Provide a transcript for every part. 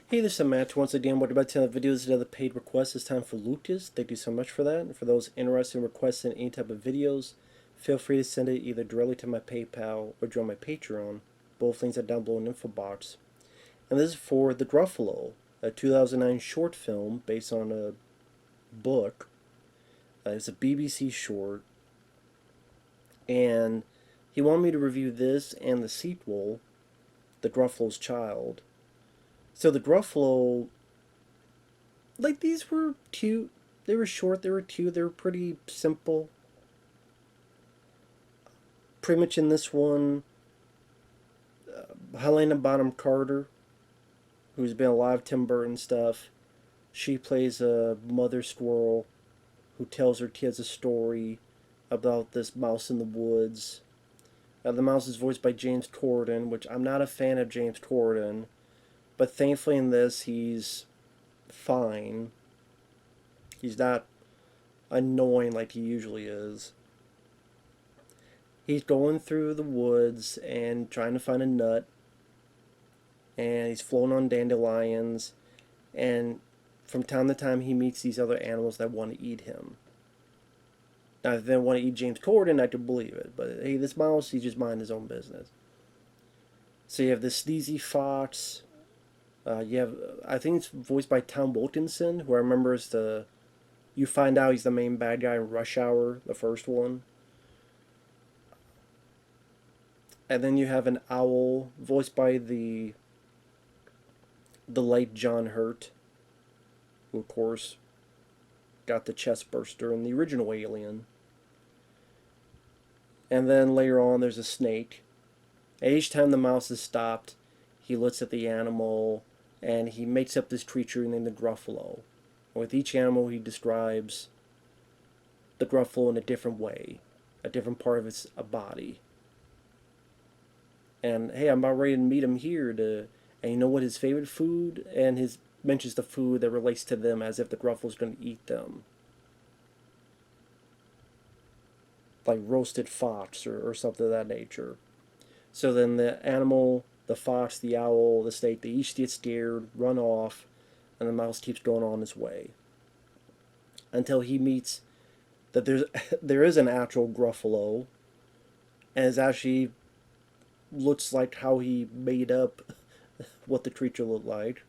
Hey, this is Matt. Once again, what about 10 of the videos, another paid request. It's time for Lucas. Thank you so much for that. And for those interested in requesting any type of videos, feel free to send it either directly to my PayPal or join my Patreon. Both links are down below in the info box. And this is for The Gruffalo, a 2009 short film based on a book. It's a BBC short. And he wanted me to review this and the sequel, The Gruffalo's Child. So The Gruffalo, like, these were cute. They were short, they were cute, they were pretty simple. Pretty much in this one, Helena Bonham Carter, who's been alive Tim Burton stuff, she plays a mother squirrel who tells her kids a story about this mouse in the woods. The mouse is voiced by James Corden, which I'm not a fan of James Corden, but thankfully in this he's fine. He's not annoying like he usually is. He's going through the woods and trying to find a nut, and he's floating on dandelions, and from time to time he meets these other animals that want to eat him. Now, if they want to eat James Corden, I could believe it, but hey, this mouse, he's just minding his own business. So you have this sleazy fox. You have, I think it's voiced by Tom Wilkinson, who I remember is the. You find out he's the main bad guy in Rush Hour, the first one. And then you have an owl voiced by the late John Hurt, who of course got the chest burster in the original Alien. And then later on there's a snake. And each time the mouse is stopped, he looks at the animal and he makes up this creature named the Gruffalo. And with each animal he describes the Gruffalo in a different way, a different part of its body. And hey, I'm about ready to meet him here and you know what his favorite food, and his mentions the food that relates to them as if the Gruffalo's going to eat them, like roasted fox or something of that nature. So then the animal, the fox, the owl, the snake, they each get scared, run off, and the mouse keeps going on his way until he meets that there is an actual Gruffalo, and it actually looks like how he made up what the creature looked like.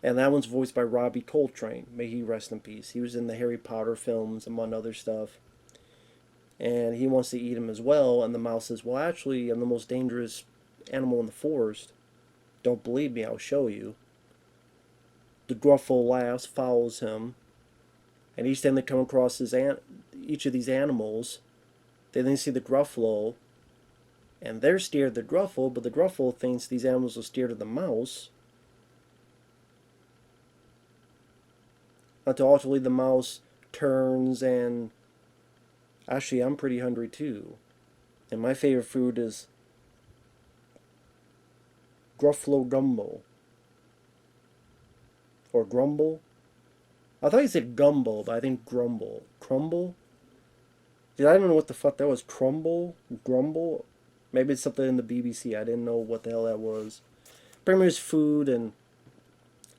And that one's voiced by Robbie Coltrane. May he rest in peace. He was in the Harry Potter films, among other stuff. And he wants to eat him as well. And the mouse says, well, actually, I'm the most dangerous animal in the forest. Don't believe me, I'll show you. The Gruffalo laughs, follows him. And each time they come across each of these animals, they then see the Gruffalo. And they're scared of the Gruffalo, but the Gruffalo thinks these animals are scared of the mouse. Until ultimately the mouse turns and... Actually, I'm pretty hungry too. And my favorite food is Gruffalo gumbo. Or grumble. I thought you said gumbo, but I think grumble. Crumble? Dude, I don't know what the fuck that was. Crumble? Grumble? Maybe it's something in the BBC. I didn't know what the hell that was. Pretty much food, and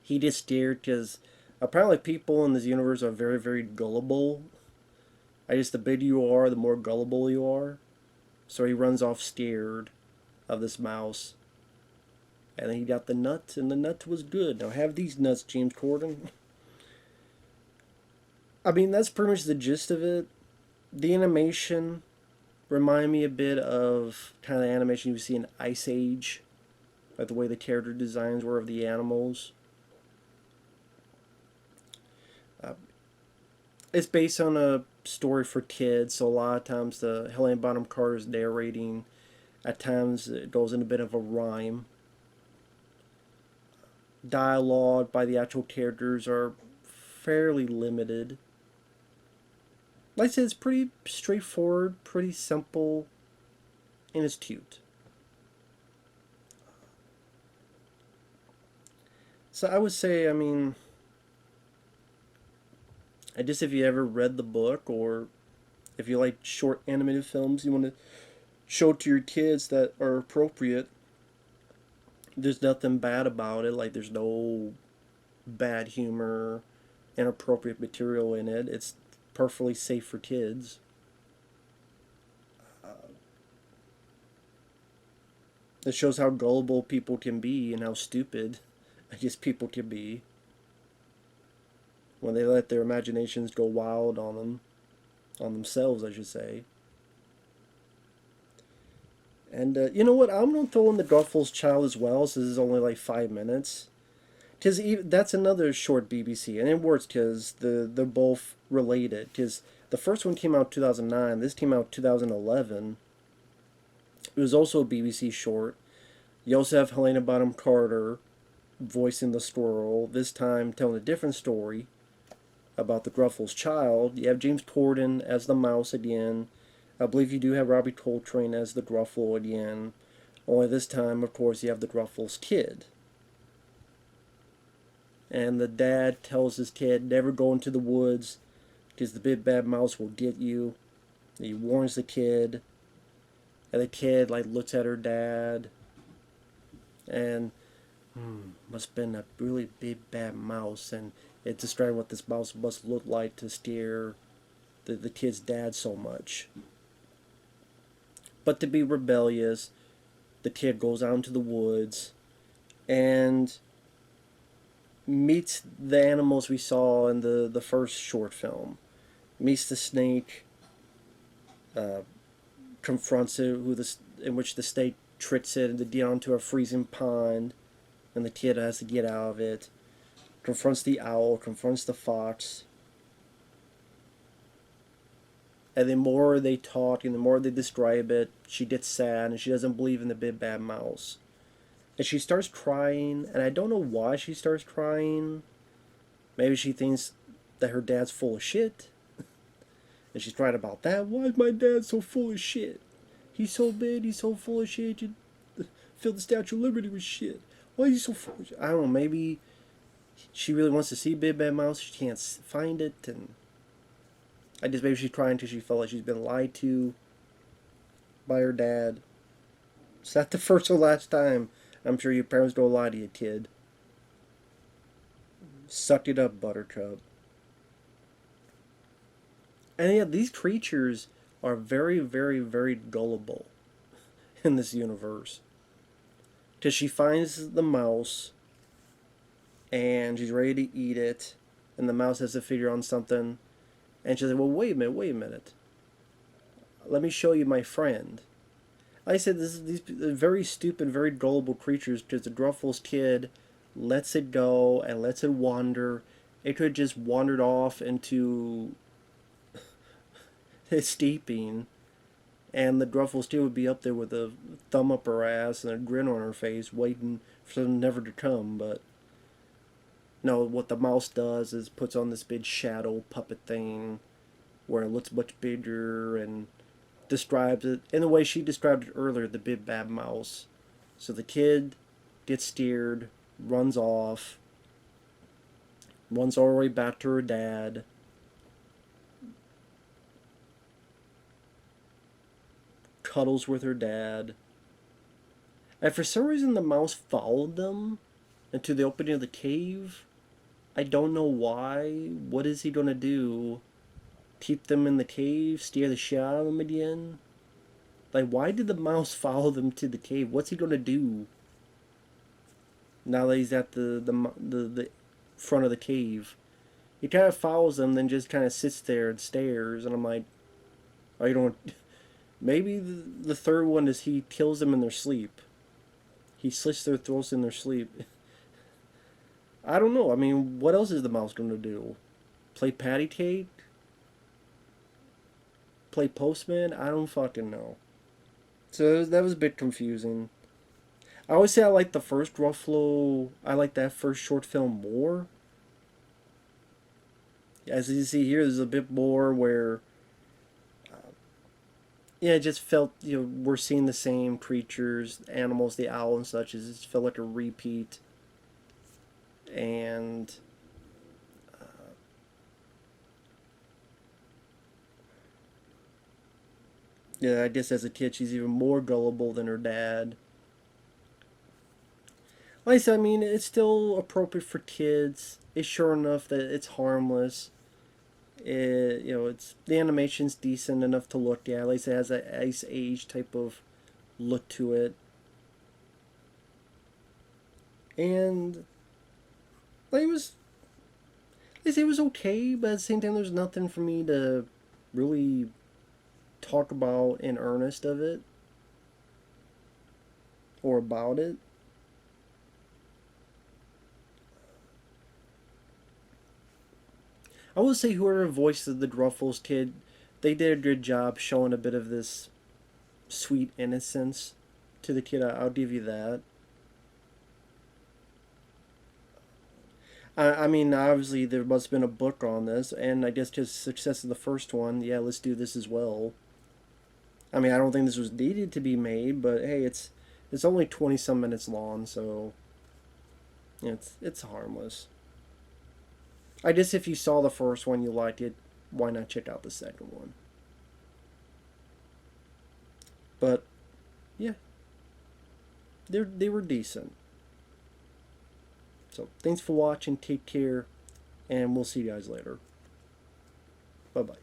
he gets scared because apparently people in this universe are very, very gullible. I guess the bigger you are, the more gullible you are. So he runs off scared of this mouse. And then he got the nut, and the nut was good. Now have these nuts, James Corden. I mean, that's pretty much the gist of it. The animation remind me a bit of kind of the animation you see in Ice Age, like the way the character designs were of the animals. It's based on a story for kids, so a lot of times the Helena Bonham Carter is narrating. At times it goes in a bit of a rhyme. Dialogue by the actual characters are fairly limited. Like I said, it's pretty straightforward, pretty simple, and it's cute. So I would say, I mean, I guess if you ever read the book, or if you like short animated films, you want to show it to your kids that are appropriate, There's nothing bad about it. Like there's no bad humor, inappropriate material in it. It's perfectly safe for kids. It shows how gullible people can be and how stupid I guess people can be when they let their imaginations go wild on them, on themselves, I should say. And you know what? I'm gonna throw in the Gruffalo's Child as well, since it's only like 5 minutes. Cause that's another short BBC, and it works because they're both related. Cause the first one came out 2009, this came out 2011. It was also a BBC short. You also have Helena Bonham Carter voicing the squirrel, this time telling a different story about the Gruffalo's child. You have James Corden as the mouse again. I believe you do have Robbie Coltrane as the Gruffalo again. Only this time, of course, you have the Gruffalo's kid. And the dad tells his kid, never go into the woods because the big bad mouse will get you. He warns the kid. And the kid like looks at her dad and must have been a really big bad mouse, and it's describing what this mouse must look like to scare the kid's dad so much. But to be rebellious, the kid goes out into the woods and meets the animals we saw in the first short film. Meets the snake, uh, confronts it, in which the snake tricks it into down to a freezing pond, and the kid has to get out of it. Confronts the owl, confronts the fox. And the more they talk and the more they describe it, she gets sad and she doesn't believe in the big bad mouse. And she starts crying, and I don't know why she starts crying. Maybe she thinks that her dad's full of shit. And she's crying about that. Why is my dad so full of shit? He's so big, he's so full of shit. You fill the Statue of Liberty with shit. Why is he so full of shit? I don't know, maybe she really wants to see Big Bad Mouse. She can't find it, and I guess maybe she's crying because she felt like she's been lied to by her dad. Is that the first or last time? I'm sure your parents don't lie to you, kid. Suck it up, Buttercup. And yeah, these creatures are very, very, very gullible in this universe. Because she finds the mouse and she's ready to eat it, and the mouse has to figure out something. And she's like, well, wait a minute. Let me show you my friend. Like I said, these very stupid, very gullible creatures, because the Gruffalo's kid lets it go and lets it wander. It could have just wandered off into steeping, and the Gruffalo's kid would be up there with a thumb up her ass and a grin on her face, waiting for them never to come. But no, what the mouse does is puts on this big shadow puppet thing where it looks much bigger and describes it in the way she described it earlier, the big bad mouse. So the kid gets steered, runs off, runs all the way back to her dad. Cuddles with her dad. And for some reason the mouse followed them into the opening of the cave. I don't know why. What is he gonna do? Keep them in the cave? Steer the shit out of them again? Like, why did the mouse follow them to the cave? What's he gonna do now that he's at the front of the cave? He kind of follows them, then just kind of sits there and stares. And I'm like, oh, you don't. Maybe the third one is he kills them in their sleep. He slits their throats in their sleep. I don't know. I mean, what else is the mouse going to do? Play patty cake? Play postman? I don't fucking know. So that was a bit confusing. I always say I like the first Gruffalo. I like that first short film more. As you see here, there's a bit more where, yeah, it just felt, we're seeing the same creatures, animals, the owl and such. It just felt like a repeat. And yeah, I guess as a kid she's even more gullible than her dad. Like I said, I mean, it's still appropriate for kids. It's sure enough that it's harmless. It's the animation's decent enough to look at. Like I said, it has a Ice Age type of look to it, and like it was, like I say, it was okay. But at the same time, there's nothing for me to really talk about in earnest of it or about it. I will say whoever voiced the Gruffles kid, they did a good job showing a bit of this sweet innocence to the kid. I'll give you that. I mean, obviously there must have been a book on this, and I guess just success of the first one. Yeah, let's do this as well. I mean, I don't think this was needed to be made, but hey, it's only 20 some minutes long, so it's harmless. I guess if you saw the first one, you liked it, why not check out the second one? But yeah, they were decent. So thanks for watching. Take care, and we'll see you guys later. Bye bye.